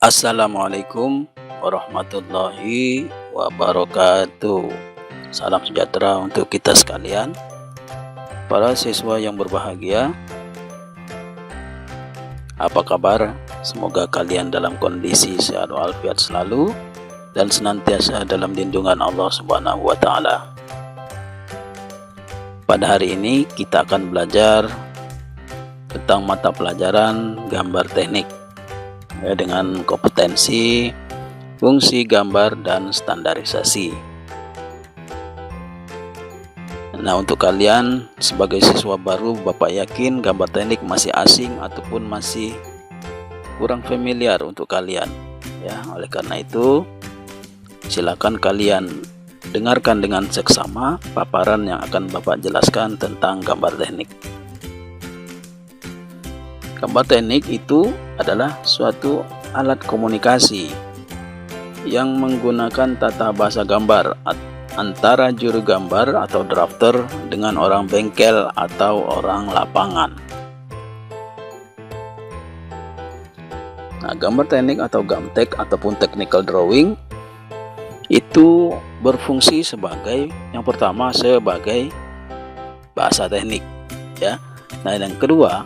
Assalamualaikum warahmatullahi wabarakatuh. Salam sejahtera untuk kita sekalian, para siswa yang berbahagia. Apa kabar? Semoga kalian dalam kondisi sehat walafiat selalu dan senantiasa dalam lindungan Allah Subhanahu wa Ta'ala. Pada hari ini kita akan belajar tentang mata pelajaran gambar teknik dengan kompetensi, fungsi gambar, dan standarisasi. Nah, untuk kalian sebagai siswa baru, Bapak yakin gambar teknik masih asing ataupun masih kurang familiar untuk kalian. Ya, oleh karena itu, silakan kalian dengarkan dengan seksama paparan yang akan Bapak jelaskan tentang gambar teknik. Gambar teknik itu adalah suatu alat komunikasi yang menggunakan tata bahasa gambar antara juru gambar atau drafter dengan orang bengkel atau orang lapangan. Nah, gambar teknik atau gamtek ataupun technical drawing itu berfungsi sebagai yang pertama sebagai bahasa teknik, ya. Nah, yang kedua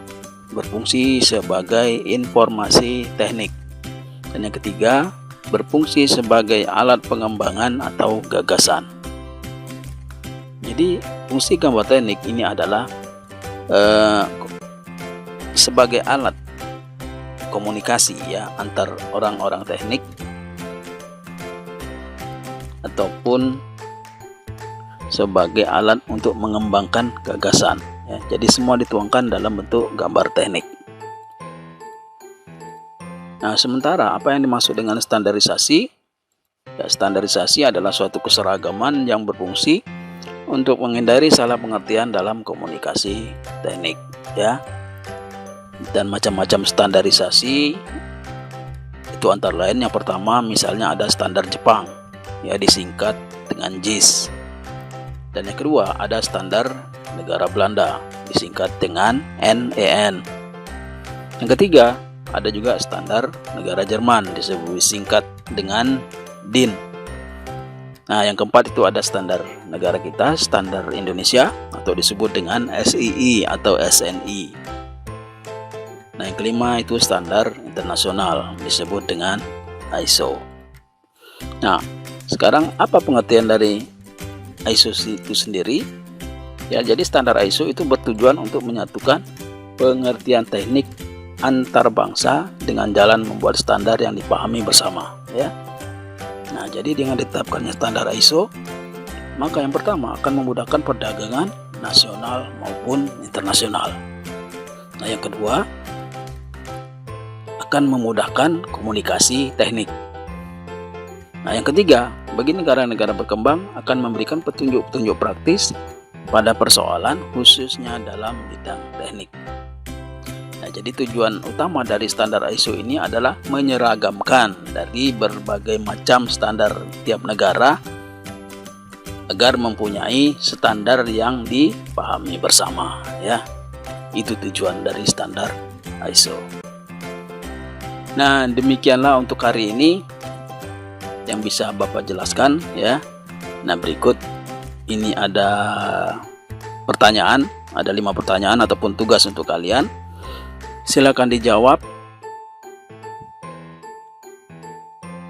berfungsi sebagai informasi teknik, dan yang ketiga berfungsi sebagai alat pengembangan atau gagasan. Jadi fungsi gambar teknik ini adalah sebagai alat komunikasi, ya, antar orang-orang teknik ataupun sebagai alat untuk mengembangkan gagasan. Ya, jadi semua dituangkan dalam bentuk gambar teknik. Nah, sementara apa yang dimaksud dengan standarisasi? Ya, standarisasi adalah suatu keseragaman yang berfungsi untuk menghindari salah pengertian dalam komunikasi teknik, ya. Dan macam-macam standarisasi itu antara lain yang pertama misalnya ada standar Jepang, ya, disingkat dengan JIS. Dan yang kedua ada standar negara Belanda, disingkat dengan NEN. Yang ketiga ada juga standar negara Jerman, disingkat dengan DIN. Nah, yang keempat itu ada standar negara kita, standar Indonesia, atau disebut dengan SII atau SNI. Nah, yang kelima itu standar internasional, disebut dengan ISO. Nah, sekarang apa pengertian dari ISO itu sendiri? Ya, jadi standar ISO itu bertujuan untuk menyatukan pengertian teknik antar bangsa dengan jalan membuat standar yang dipahami bersama, ya. Nah, jadi dengan ditetapkannya standar ISO, maka yang pertama akan memudahkan perdagangan nasional maupun internasional. Nah, yang kedua akan memudahkan komunikasi teknik. Nah, yang ketiga, bagi negara-negara berkembang akan memberikan petunjuk-petunjuk praktis pada persoalan khususnya dalam bidang teknik. Nah, jadi tujuan utama dari standar ISO ini adalah menyeragamkan dari berbagai macam standar tiap negara agar mempunyai standar yang dipahami bersama, ya. Itu tujuan dari standar ISO. Nah, demikianlah untuk hari ini yang bisa Bapak jelaskan, ya. Nah, berikut ini ada pertanyaan, ada 5 pertanyaan ataupun tugas untuk kalian. Silakan dijawab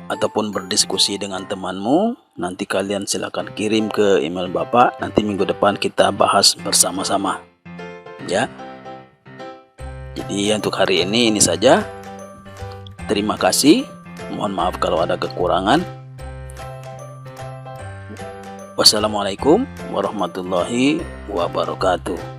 ataupun berdiskusi dengan temanmu. Nanti kalian silakan kirim ke email Bapak. Nanti minggu depan kita bahas bersama-sama, ya. Jadi untuk hari ini saja. Terima kasih. Mohon maaf kalau ada kekurangan. Wassalamualaikum warahmatullahi wabarakatuh.